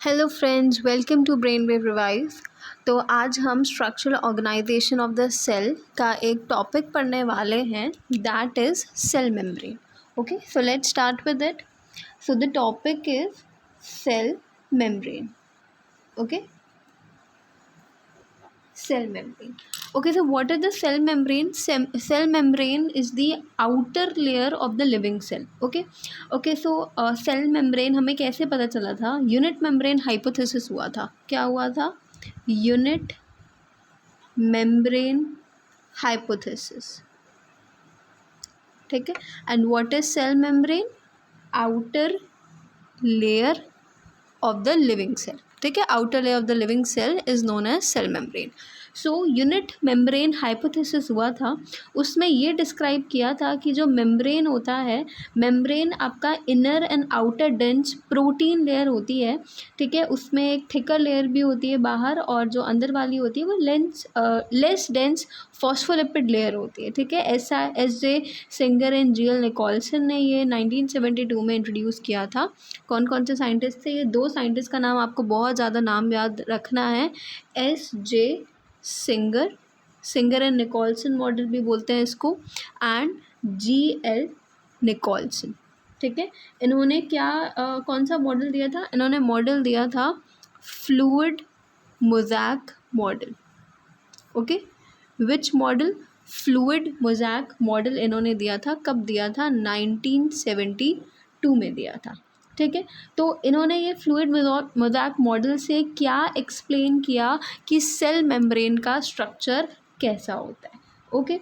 Hello friends, welcome to brain wave revise. तो आज हम structural organisation of the cell का एक टॉपिक पढ़ने वाले हैं, that is cell membrane. Okay, so let's start with it. So the topic is cell membrane. Okay, cell membrane. Okay, so what is the cell membrane? Cell membrane is the outer layer of the living cell. Okay, so cell membrane हमें कैसे पता चला था? Unit membrane hypothesis हुआ था। क्या हुआ था? Unit membrane hypothesis. ठीक है, and what is cell membrane? Outer layer of the living cell. ठीक है, outer layer of the living cell is known as cell membrane. So unit membrane hypothesis हुआ था, उसमें ये डिस्क्राइब किया था कि जो मेम्ब्रेन होता है, मेम्ब्रेन आपका inner and outer dense protein layer होती है। ठीक है, उसमें एक थिकर लेयर भी होती है बाहर, और जो अंदर वाली होती है वो लेस डेंस फॉस्फोलिपिड लेयर होती है। ठीक है, ऐसा S J. Singer and G L. Nicholson ने ये 1972 में इंट्रोड्यूस किया था। कौन कौन से साइंटिस्ट थे? ये दो साइंटिस्ट का नाम आपको बहुत ज़्यादा नाम याद रखना है। S J. Singer and Nicolson model भी बोलते हैं इसको, एंड जी.एल. निकोलसन। ठीक है, इन्होंने क्या कौन सा मॉडल दिया था? इन्होंने मॉडल दिया था fluid mosaic model. Okay, which model? Fluid mosaic model इन्होंने दिया था। कब दिया था? 1972 में दिया था। ठीक है, तो इन्होंने ये फ्लूइड मोज़ैक मॉडल से क्या एक्सप्लेन किया कि सेल मेम्ब्रेन का स्ट्रक्चर कैसा होता है। ओके,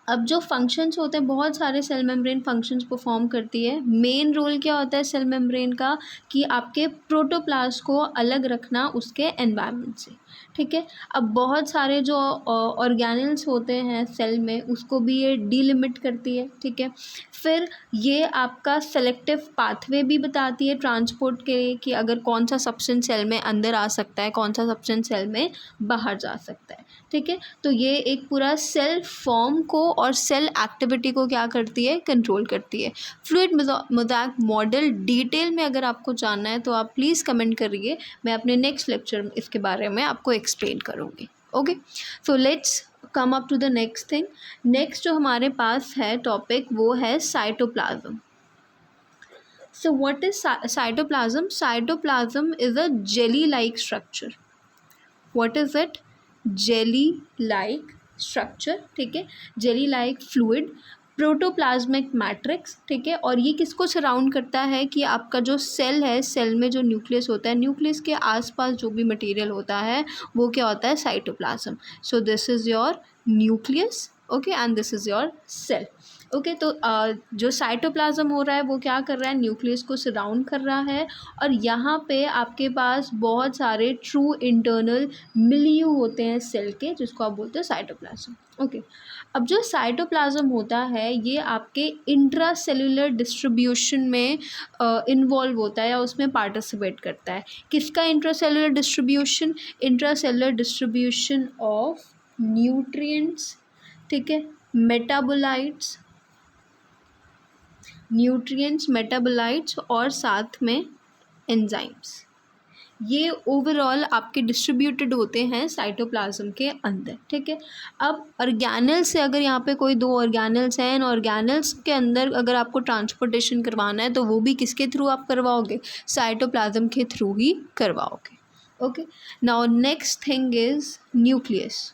अब जो फंक्शंस होते हैं, बहुत सारे सेल मेम्ब्रेन फंक्शंस परफॉर्म करती है। मेन रोल क्या होता है सेल मेम्ब्रेन का? कि आपके प्रोटोप्लास्ट को अलग रखना उसके एनवायरनमेंट से। ठीक है, अब बहुत सारे जो ऑर्गेनेल्स होते हैं सेल में, उसको भी ये डीलिमिट करती है। ठीक है, फिर ये आपका सेलेक्टिव पाथवे भी बताती है ट्रांसपोर्ट के लिए, कि अगर कौन सा सब्सटेंस सेल में अंदर आ सकता है, कौन सा सब्सटेंस सेल में बाहर जा सकता है। ठीक है, तो ये एक पूरा सेल फॉर्म को और सेल एक्टिविटी को क्या करती है? कंट्रोल करती है। फ्लूइड मोज़ैक मॉडल डिटेल में अगर आपको जानना है तो आप प्लीज़ कमेंट करिए, मैं अपने नेक्स्ट लेक्चर में इसके बारे में आपको एक्सप्लेन करूँगी। Okay, so let's come up to the next thing. Next जो हमारे पास है टॉपिक, वो है cytoplasm. So what is cytoplasm? Cytoplasm is a jelly-like structure. What is it? Jelly-like structure. ठीक है, jelly-like fluid, प्रोटोप्लाज्मिक मैट्रिक्स। ठीक है, और ये किसको सराउंड करता है? कि आपका जो सेल है, सेल में जो न्यूक्लियस होता है, न्यूक्लियस के आसपास जो भी मटेरियल होता है वो क्या होता है? Cytoplasm. So this is your nucleus, okay, and this is your cell. Okay, तो जो साइटोप्लाज्म हो रहा है वो क्या कर रहा है? न्यूक्लियस को सराउंड कर रहा है, और यहाँ पे आपके पास बहुत सारे ट्रू इंटरनल मिलियू होते हैं सेल के, जिसको आप बोलते हैं साइटोप्लाज्म। ओके, अब जो साइटोप्लाज्म होता है ये आपके इंट्रा सेलुलर डिस्ट्रीब्यूशन में इन्वॉल्व होता है, या उसमें पार्टिसिपेट करता है। किसका intra cellular distribution? Intra cellular distribution of nutrients. ठीक है, मेटाबोलाइट्स, मेटाबोलाइट्स और साथ में एंजाइम्स। ये ओवरऑल आपके डिस्ट्रीब्यूटेड होते हैं साइटोप्लाज्म के अंदर। ठीक है, अब ऑर्गेनेल्स से, अगर यहाँ पे कोई दो ऑर्गेनेल्स हैं, ऑर्गेनेल्स के अंदर अगर आपको ट्रांसपोर्टेशन करवाना है तो वो भी किसके थ्रू आप करवाओगे? साइटोप्लाज्म के थ्रू ही करवाओगे। Okay, now next thing is nucleus.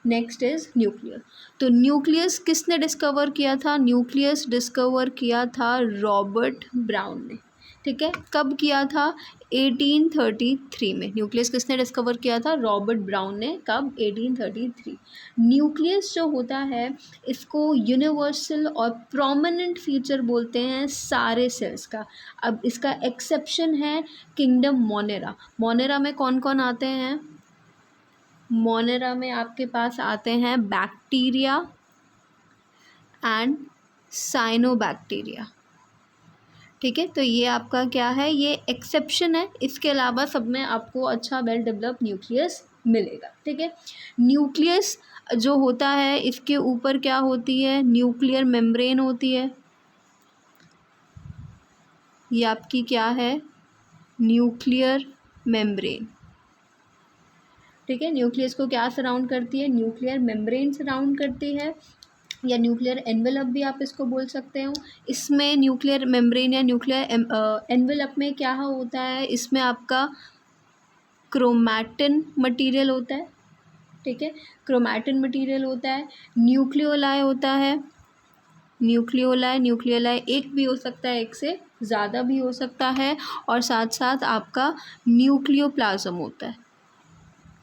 Next is nucleus. तो न्यूक्लियस किसने डिस्कवर किया था? न्यूक्लियस डिस्कवर किया था रॉबर्ट ब्राउन ने। ठीक है, कब किया था? 1833 में। न्यूक्लियस किसने डिस्कवर किया था? रॉबर्ट ब्राउन ने। कब? 1833। न्यूक्लियस जो होता है इसको यूनिवर्सल और प्रोमिनेंट फीचर बोलते हैं सारे सेल्स का। अब इसका एक्सेप्शन है किंगडम मोनेरा। मोनेरा में कौन कौन आते हैं? मोनेरा में आपके पास आते हैं बैक्टीरिया एंड साइनोबैक्टीरिया। ठीक है, तो ये आपका क्या है? ये एक्सेप्शन है। इसके अलावा सब में आपको अच्छा वेल डेवलप न्यूक्लियस मिलेगा। ठीक है, न्यूक्लियस जो होता है इसके ऊपर क्या होती है? न्यूक्लियर मेम्ब्रेन होती है। ये आपकी क्या है? Nuclear membrane. ठीक है, न्यूक्लियस को क्या सराउंड करती है? न्यूक्लियर मेम्ब्रेन सराउंड करती है, या न्यूक्लियर एनवेलप भी आप इसको बोल सकते हो। इसमें न्यूक्लियर मेम्ब्रेन या न्यूक्लियर एनवेलप में क्या होता है? इसमें आपका क्रोमैटिन मटेरियल होता है। ठीक है, क्रोमैटिन मटेरियल होता है, न्यूक्लियोलाई होता है, न्यूक्लियोलाई एक भी हो सकता है, एक से ज़्यादा भी हो सकता है, और साथ साथ आपका न्यूक्लियोप्लाज्म होता है।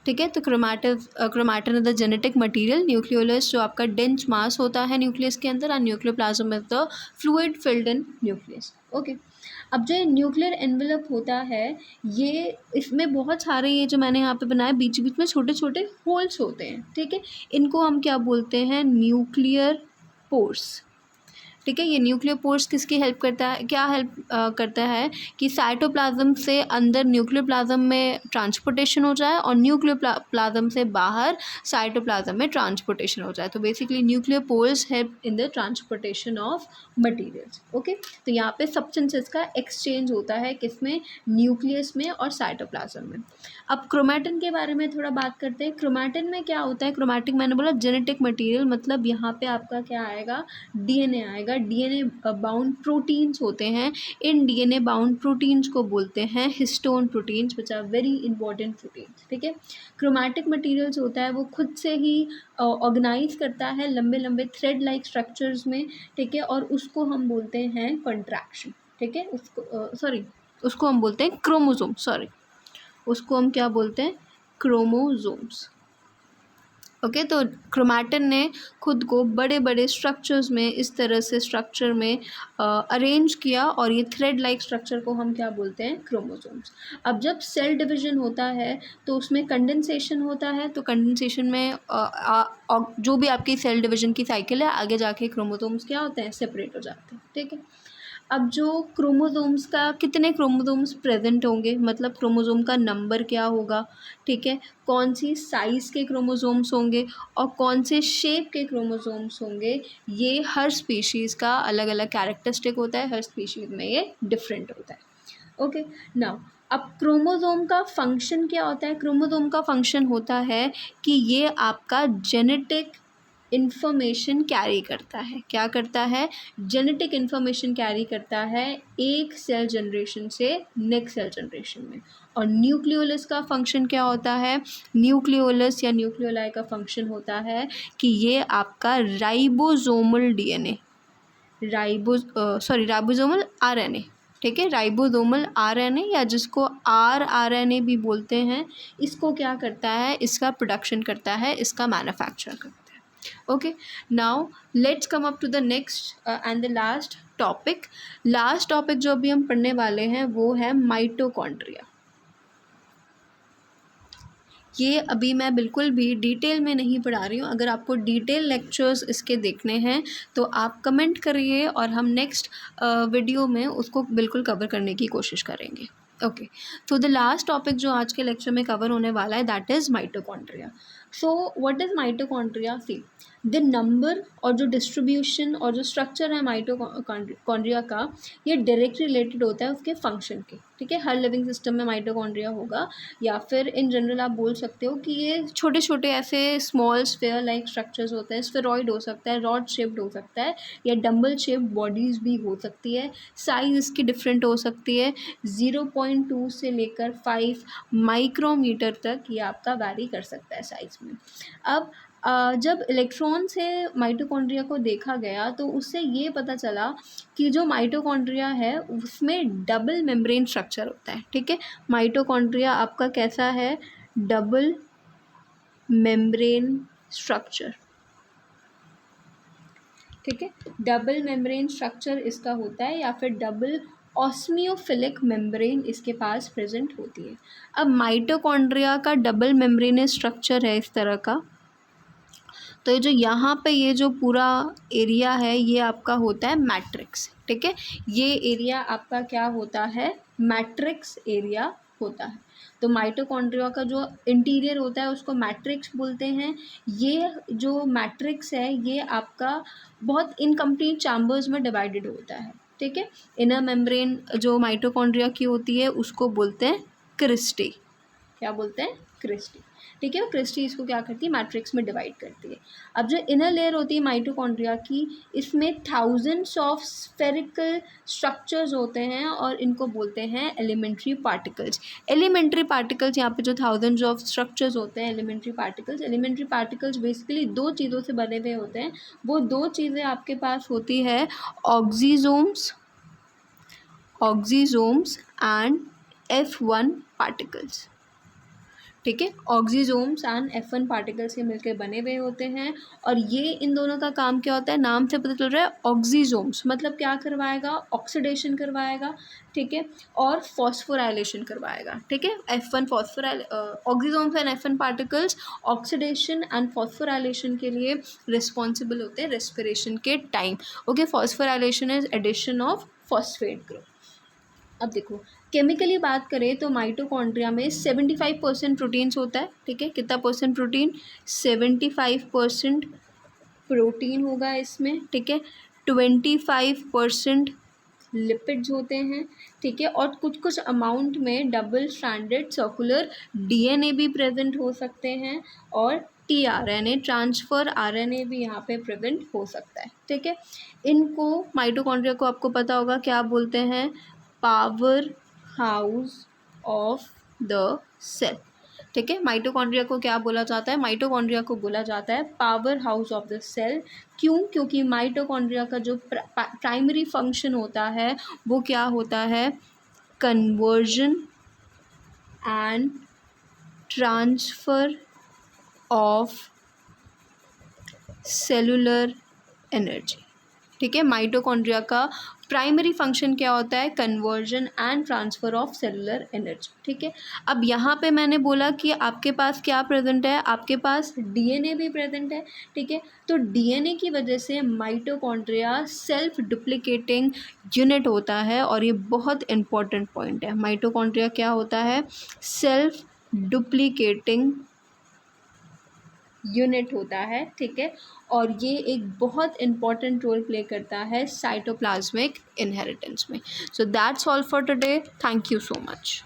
ठीक है, तो chromatin is the genetic material, nucleolus जो आपका डेंस मास होता है न्यूक्लियस के अंदर, और nucleoplasm is the fluid filled in nucleus. Okay, अब जो न्यूक्लियर एनवेलप होता है, ये इसमें बहुत सारे, ये जो मैंने यहाँ पे बनाया, बीच बीच में छोटे छोटे होल्स होते हैं। ठीक है, इनको हम क्या बोलते हैं? Nuclear pores. ठीक है, ये न्यूक्लियर पोर्स किसकी हेल्प करता है? क्या हेल्प करता है कि साइटोप्लाज्म से अंदर न्यूक्लियोप्लाज्म में ट्रांसपोर्टेशन हो जाए, और न्यूक्लियोप्लाज्म से बाहर साइटोप्लाज्म में ट्रांसपोर्टेशन हो जाए। तो basically nuclear pores help in the transportation of materials. Okay, तो यहाँ पे सब्सटेंसेस का एक्सचेंज होता है किसमें? न्यूक्लियस में और साइटोप्लाज्म में। अब क्रोमैटिन के बारे में थोड़ा बात करते हैं। क्रोमैटिन में क्या होता है? क्रोमैटिन मैंने बोला जेनेटिक मटेरियल, मतलब यहाँ पे आपका क्या आएगा? डीएनए आएगा। डीएनए बाउंड प्रोटीन्स होते हैं, इन डीएनए बाउंड प्रोटीन्स को बोलते हैं histone proteins, which are very important proteins. ठीक है, क्रोमैटिक मटेरियल्स होता है वो खुद से ही ऑर्गेनाइज करता है लंबे लंबे थ्रेड लाइक स्ट्रक्चर्स में। ठीक है, और उसको हम बोलते हैं कंट्रैक्शन। ठीक है, उसको हम बोलते हैं क्रोमोसोम, उसको हम क्या बोलते हैं? क्रोमोसोम्स। ओके, तो क्रोमैटिन ने खुद को बड़े बड़े स्ट्रक्चर्स में, इस तरह से स्ट्रक्चर में अरेंज किया, और ये थ्रेड लाइक स्ट्रक्चर को हम क्या बोलते हैं? क्रोमोसोम्स। अब जब सेल डिवीजन होता है तो उसमें कंडेंसेशन होता है, तो कंडेंसेशन में जो भी आपकी सेल डिवीजन की साइकिल है, आगे जाके क्रोमोसोम्स क्या होते हैं? सेपरेट हो जाते हैं। ठीक है, अब जो क्रोमोसोम्स का, कितने क्रोमोसोम्स प्रेजेंट होंगे, मतलब क्रोमोसोम का नंबर क्या होगा? ठीक है, कौन सी साइज़ के क्रोमोसोम्स होंगे और कौन से शेप के क्रोमोसोम्स होंगे, ये हर स्पीशीज़ का अलग अलग कैरेक्टरिस्टिक होता है, हर स्पीशीज़ में ये डिफरेंट होता है। ओके, नाउ अब क्रोमोसोम का फंक्शन क्या होता है? क्रोमोसोम का फंक्शन होता है कि ये आपका जेनेटिक इन्फॉर्मेशन कैरी करता है। क्या करता है? जेनेटिक इन्फॉर्मेशन कैरी करता है एक सेल जनरेशन से नेक्स्ट सेल जनरेशन में। और न्यूक्लियोलस का फंक्शन क्या होता है? न्यूक्लियोलस या न्यूक्लियोलाई का फंक्शन होता है कि ये आपका राइबोसोमल डीएनए, राइबोसोमल आरएनए। ठीक है, राइबोसोमल आरएनए, या जिसको आरएनए भी बोलते हैं, इसको क्या करता है? इसका प्रोडक्शन करता है, इसका मैन्युफैक्चर करता है। Okay, now let's come up to the next and the last topic. Last topic जो अभी हम पढ़ने वाले हैं वो है माइटोकॉन्ड्रिया। ये अभी मैं बिल्कुल भी डिटेल में नहीं पढ़ा रही हूँ। अगर आपको डिटेल लेक्चर्स इसके देखने हैं तो आप कमेंट करिए, और हम नेक्स्ट वीडियो में उसको बिल्कुल कवर करने की कोशिश करेंगे। ओके, तो द लास्ट टॉपिक जो आज के लेक्चर में कवर होने वाला है, that is mitochondria. So what is mitochondria? See, the number और जो डिस्ट्रीब्यूशन और जो स्ट्रक्चर है माइटोकॉन्ड्रिया का, ये डायरेक्टली रिलेटेड होता है उसके फंक्शन के। ठीक है, हर लिविंग सिस्टम में माइटोकॉन्ड्रिया होगा, या फिर इन जनरल आप बोल सकते हो कि ये छोटे छोटे ऐसे स्मॉल स्फेयर लाइक स्ट्रक्चर्स होते हैं। स्फेरॉइड हो सकता है, रॉड शेप्ड हो सकता है, या डम्बल शेप्ड बॉडीज़ भी हो सकती है। साइज़ इसकी डिफरेंट हो सकती है, 0.2 से लेकर 5 माइक्रोमीटर तक ये आपका वैरी कर सकता है साइज़ में। अब जब इलेक्ट्रॉन से माइटोकॉन्ड्रिया को देखा गया तो उससे ये पता चला कि जो माइटोकॉन्ड्रिया है उसमें डबल मेम्ब्रेन स्ट्रक्चर होता है। ठीक है, माइटोकॉन्ड्रिया आपका कैसा है? Double membrane structure. ठीक है, डबल मेम्ब्रेन स्ट्रक्चर इसका होता है, या फिर डबल ऑस्मियोफिलिक मेम्ब्रेन इसके पास प्रेजेंट होती है। अब माइटोकॉन्ड्रिया का डबल मेम्ब्रेन स्ट्रक्चर है इस तरह का, तो ये जो यहाँ पे ये जो पूरा एरिया है ये आपका होता है मैट्रिक्स। ठीक है, ये एरिया आपका क्या होता है? मैट्रिक्स एरिया होता है। तो माइटोकॉन्ड्रिया का जो इंटीरियर होता है उसको मैट्रिक्स बोलते हैं। ये जो मैट्रिक्स है ये आपका बहुत इनकम्प्लीट चैम्बर्स में डिवाइडेड होता है। ठीक है। इनर मेम्ब्रेन जो माइटोकॉन्ड्रिया की होती है उसको बोलते हैं क्रिस्टी। क्या बोलते हैं? क्रिस्टी। ठीक है, वो क्रिस्टी इसको क्या करती है? मैट्रिक्स में डिवाइड करती है। अब जो इनर लेयर होती है माइटोकॉन्ड्रिया की, इसमें थाउजेंड्स ऑफ स्फेरिकल स्ट्रक्चर्स होते हैं और इनको बोलते हैं एलिमेंट्री पार्टिकल्स। एलिमेंट्री पार्टिकल्स, यहाँ पे जो थाउजेंड्स ऑफ स्ट्रक्चर्स होते हैं एलिमेंट्री पार्टिकल्स बेसिकली दो चीज़ों से बने हुए होते हैं। वो दो चीज़ें आपके पास होती है ऑक्सीजोम्स एंड F1 पार्टिकल्स। ठीक है, ऑक्सीजोम्स एंड F1 पार्टिकल्स के मिलकर बने हुए होते हैं। और ये इन दोनों का काम क्या होता है? नाम से पता चल रहा है, ऑक्सीजोम्स मतलब क्या करवाएगा? ऑक्सीडेशन करवाएगा। ठीक है, और फॉस्फोराइलेशन करवाएगा। ठीक है, F1 oxysomes and F1 particles oxidation and phosphorylation के लिए रिस्पॉन्सिबल होते हैं रेस्पिरेशन के time. Okay, phosphorylation is addition of phosphate group. अब देखो, केमिकली बात करें तो माइटोकॉन्ड्रिया में 75% प्रोटीन्स होता है। ठीक है, कितना परसेंट प्रोटीन? 75% प्रोटीन होगा इसमें। ठीक है, 25% लिपिड्स होते हैं। ठीक है, और कुछ कुछ अमाउंट में डबल स्ट्रैंडेड सर्कुलर डीएनए भी प्रेजेंट हो सकते हैं, और टीआरएनए ट्रांसफ़र आरएनए भी यहाँ पे प्रेजेंट हो सकता है। ठीक है, इनको माइटोकॉन्ड्रिया को आपको पता होगा क्या बोलते हैं? Power house of the cell. ठीक है, माइटोकॉन्ड्रिया को क्या बोला जाता है? माइटोकॉन्ड्रिया को बोला जाता है power house of the cell. क्यों? क्योंकि माइटोकॉन्ड्रिया का जो प्राइमरी फंक्शन होता है वो क्या होता है? Conversion and transfer of cellular energy. ठीक है, माइटोकॉन्ड्रिया का प्राइमरी फंक्शन क्या होता है? Conversion and transfer of cellular energy. ठीक है, अब यहाँ पे मैंने बोला कि आपके पास क्या प्रेजेंट है? आपके पास डीएनए भी प्रेजेंट है। ठीक है, तो डीएनए की वजह से माइटोकॉन्ड्रिया सेल्फ डुप्लिकेटिंग यूनिट होता है, और ये बहुत इंपॉर्टेंट पॉइंट है। माइटोकॉन्ड्रिया क्या होता है? सेल्फ डुप्लिकेटिंग यूनिट होता है। ठीक है, और ये एक बहुत इंपॉर्टेंट रोल प्ले करता है साइटोप्लाज्मिक इनहेरिटेंस में। So that's all for today. Thank you so much.